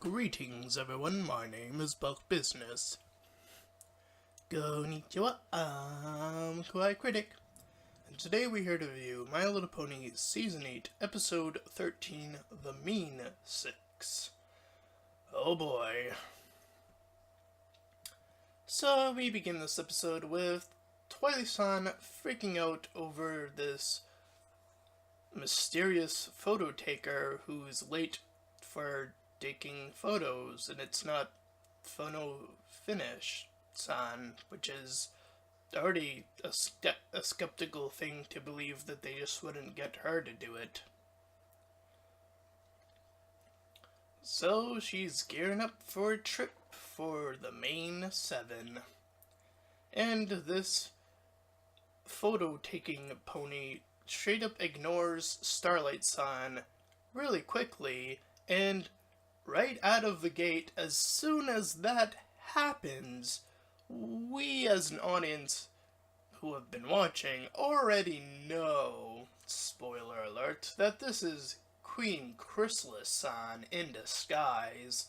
Greetings everyone, my name is Buck Business. Konnichiwa, I'm Kawaii Critic, and today we're here to review My Little Pony Season 8, Episode 13, The Mean Six. Oh boy. So we begin this episode with Twilight-san freaking out over this mysterious photo taker who's late for taking photos, and it's not photo finish san, which is already a skeptical thing to believe that they just wouldn't get her to do it. So she's gearing up for a trip for the main 7. And this photo-taking pony straight up ignores Starlight-san really quickly, and right out of the gate, as soon as that happens, we as an audience who have been watching already know, spoiler alert, that this is Queen Chrysalis-san in disguise.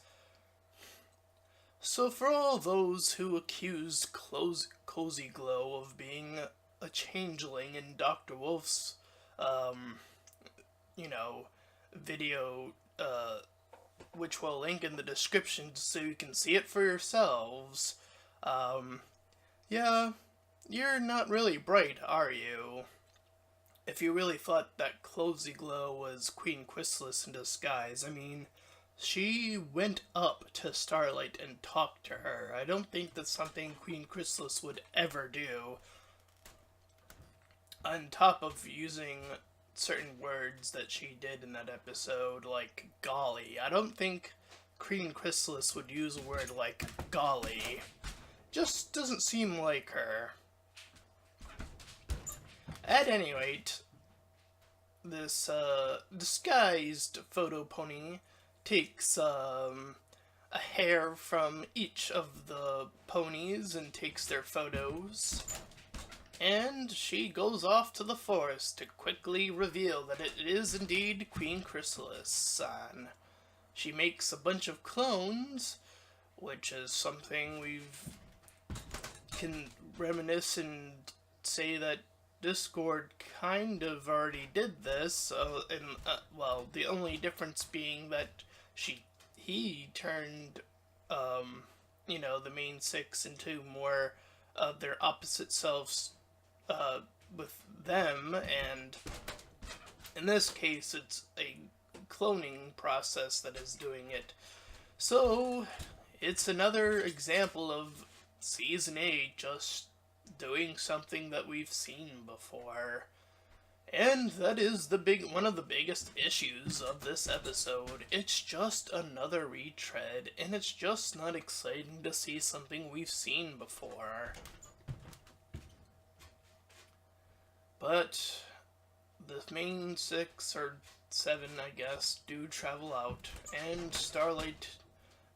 So for all those who accused Cozy Glow of being a changeling in Dr. Wolf's, video, which we'll link in the description so you can see it for yourselves, yeah, you're not really bright, are you? If you really thought that Cozy Glow was Queen Chrysalis in disguise, I mean, she went up to Starlight and talked to her. I don't think that's something Queen Chrysalis would ever do. On top of using certain words that she did in that episode, like golly, I don't think Queen Chrysalis would use a word like golly. Just doesn't seem like her. At any rate, this disguised photo pony takes a hair from each of the ponies and takes their photos. And she goes off to the forest to quickly reveal that it is indeed Queen Chrysalis-san. She makes a bunch of clones, which is something can reminisce and say that Discord kind of already did this, the only difference being that he turned, the main 6 into more of their opposite selves with them, and in this case it's a cloning process that is doing it. So it's another example of Season 8 just doing something that we've seen before. And that is one of the biggest issues of this episode. It's just another retread, and it's just not exciting to see something we've seen before. But the main 6 or 7, I guess, do travel out, and Starlight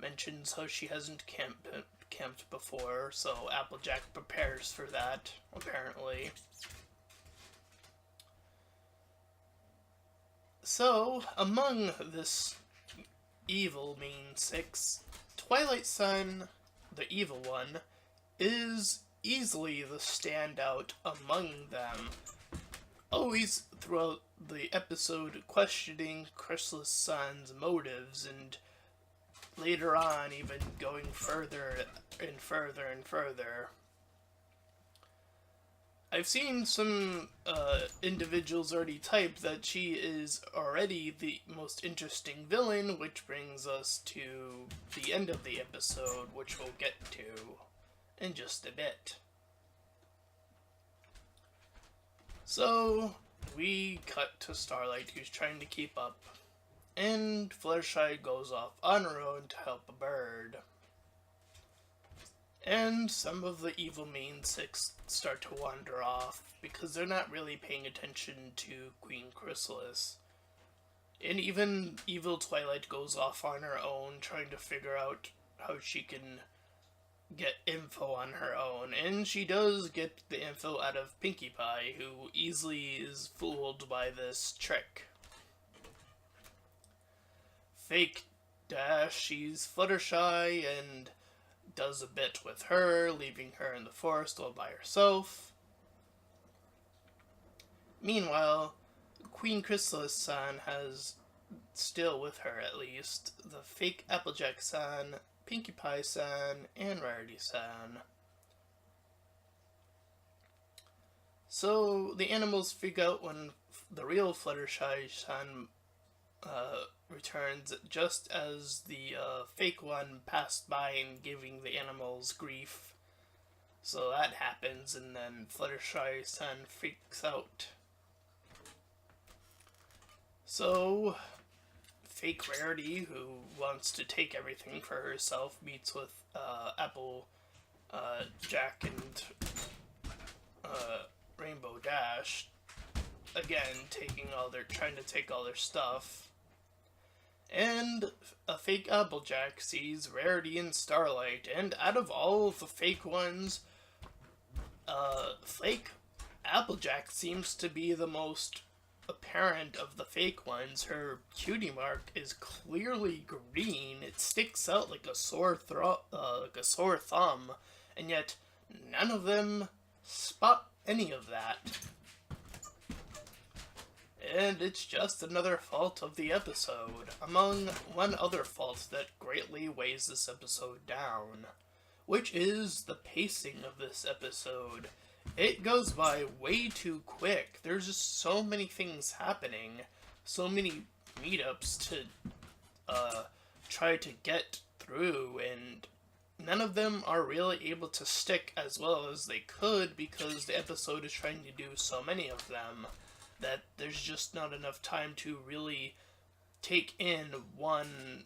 mentions how she hasn't camped before, so Applejack prepares for that, apparently. So, among this evil main 6, Twilight-san, the evil one, is easily the standout among them. Always throughout the episode questioning Chrysalis-san's motives, and later on even going further and further and further. I've seen some individuals already type that she is already the most interesting villain, which brings us to the end of the episode, which we'll get to in just a bit. So, we cut to Starlight, who's trying to keep up, and Fluttershy goes off on her own to help a bird. And some of the evil main 6 start to wander off, because they're not really paying attention to Queen Chrysalis. And even evil Twilight goes off on her own, trying to figure out how she can get info on her own, and she does get the info out of Pinkie Pie, who easily is fooled by this trick. Fake Dash, she's Fluttershy and does a bit with her, leaving her in the forest all by herself. Meanwhile, Queen Chrysalis-san has, still with her at least, the fake Applejack-san, Pinkie Pie-san, and Rarity-san. So the animals freak out when the real Fluttershy-san returns, just as the fake one passed by and giving the animals grief. So that happens, and then Fluttershy-san freaks out. So fake Rarity, who wants to take everything for herself, meets with Jack and Rainbow Dash, again trying to take all their stuff. And a fake Applejack sees Rarity and Starlight, and out of all of the fake ones, fake Applejack seems to be the most apparent of the fake ones. Her cutie mark is clearly green. It sticks out like a sore thumb, and yet none of them spot any of that. And it's just another fault of the episode, among one other fault that greatly weighs this episode down, which is the pacing of this episode. It goes by way too quick. There's just so many things happening, so many meetups to try to get through, and none of them are really able to stick as well as they could because the episode is trying to do so many of them that there's just not enough time to really take in one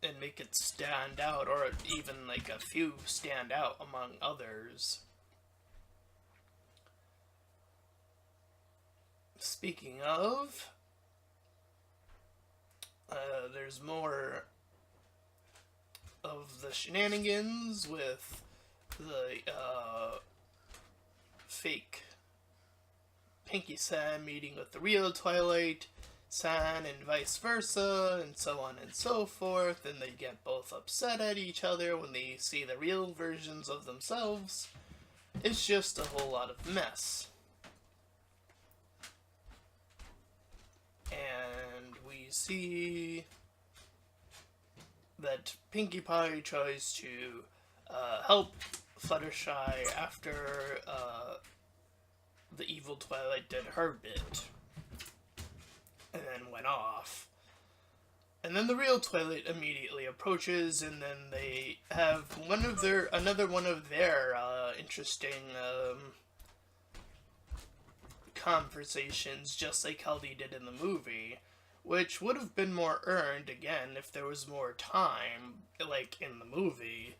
and make it stand out, or even like a few stand out among others. Speaking of, there's more of the shenanigans with the fake Pinkie-san meeting with the real Twilight-san and vice versa, and so on and so forth, and they get both upset at each other when they see the real versions of themselves. It's just a whole lot of mess. And we see that Pinkie Pie tries to help Fluttershy after the evil Twilight did her bit and then went off. And then the real Twilight immediately approaches, and then they have another one of their interesting conversations, just like how they did in the movie, which would have been more earned, again, if there was more time, like in the movie.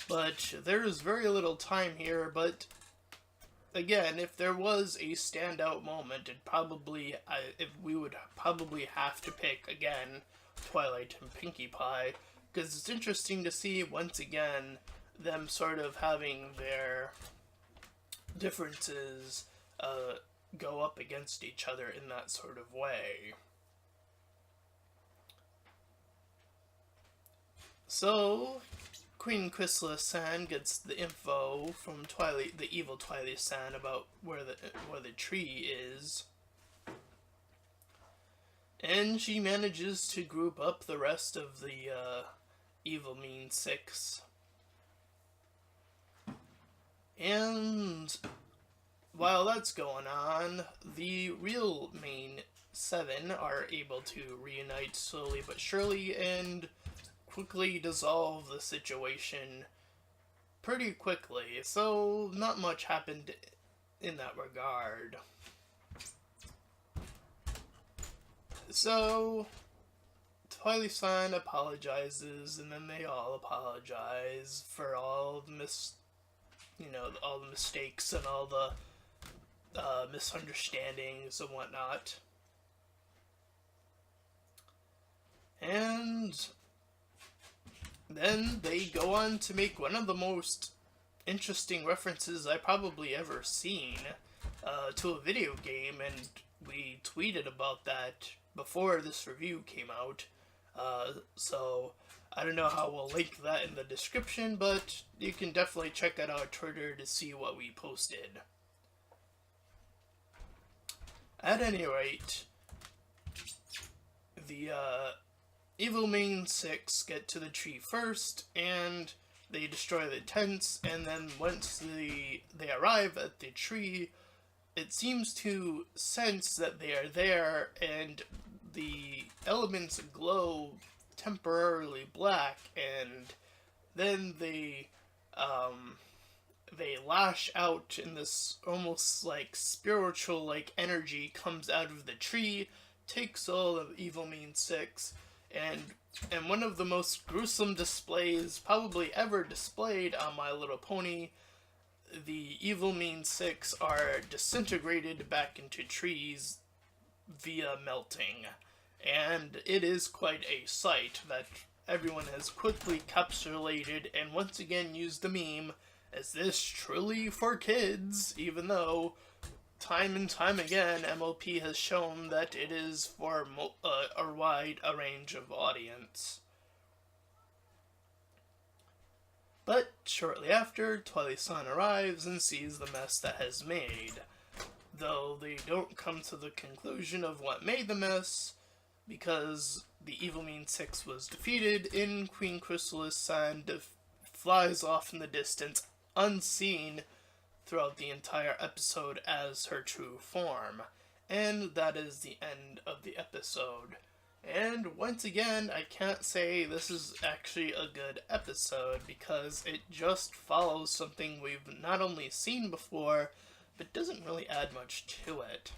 But there is very little time here, but again, if there was a standout moment, we would probably have to pick, again, Twilight and Pinkie Pie, because it's interesting to see, once again, them sort of having their differences go up against each other in that sort of way. So, Queen Chrysalis-san gets the info from Twilight, the evil Twilight-san, about where the tree is. And she manages to group up the rest of the evil mean six. And while that's going on, the real main seven are able to reunite slowly but surely and quickly dissolve the situation pretty quickly, so not much happened in that regard. So Twilight-san apologizes, and then they all apologize for all the all the mistakes and all the misunderstandings and whatnot. And then they go on to make one of the most interesting references I probably ever seen to a video game, and we tweeted about that before this review came out. So I don't know how we'll link that in the description, but you can definitely check out our Twitter to see what we posted. At any rate, the Evil Main 6 get to the tree first, and they destroy the tents, and then once they arrive at the tree, it seems to sense that they are there, and the elements glow temporarily black, and then they lash out, and this almost like spiritual like energy comes out of the tree, takes all of Evil Mean 6, and one of the most gruesome displays probably ever displayed on My Little Pony, the Evil Mean 6 are disintegrated back into trees via melting. And it is quite a sight that everyone has quickly capsulated and once again used the meme, is this truly for kids? Even though time and time again MLP has shown that it is for a wide range of audience. But shortly after, Twilight-san arrives and sees the mess that has made. Though they don't come to the conclusion of what made the mess, because the Evil Mean 6 was defeated, in Queen Chrysalis-san flies off in the distance unseen throughout the entire episode as her true form. And that is the end of the episode. And once again, I can't say this is actually a good episode because it just follows something we've not only seen before, but doesn't really add much to it.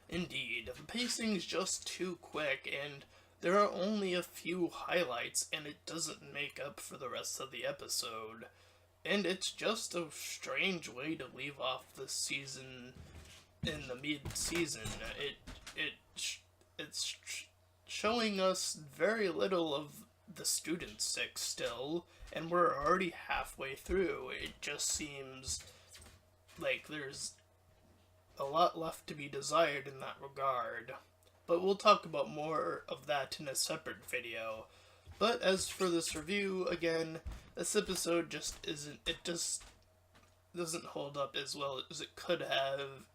Indeed, the pacing's just too quick, and there are only a few highlights, and it doesn't make up for the rest of the episode. And it's just a strange way to leave off the season in the mid-season. It's showing us very little of the Student 6 still, and we're already halfway through. It just seems like there's a lot left to be desired in that regard. But we'll talk about more of that in a separate video. But as for this review, again, this episode just doesn't hold up as well as it could have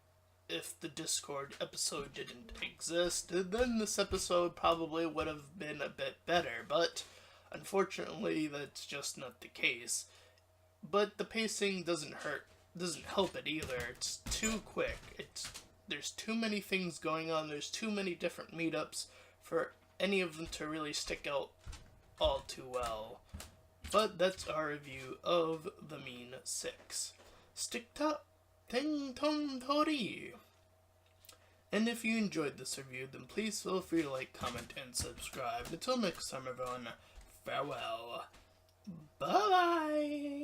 if the Discord episode didn't exist. Then this episode probably would have been a bit better, but unfortunately that's just not the case. But the pacing doesn't help it either. It's too quick. There's too many things going on. There's too many different meetups for any of them to really stick out all too well. But that's our review of The Mean 6. Stick to Ting Tong Tori. And if you enjoyed this review, then please feel free to like, comment, and subscribe. Until next time, everyone, farewell. Bye-bye!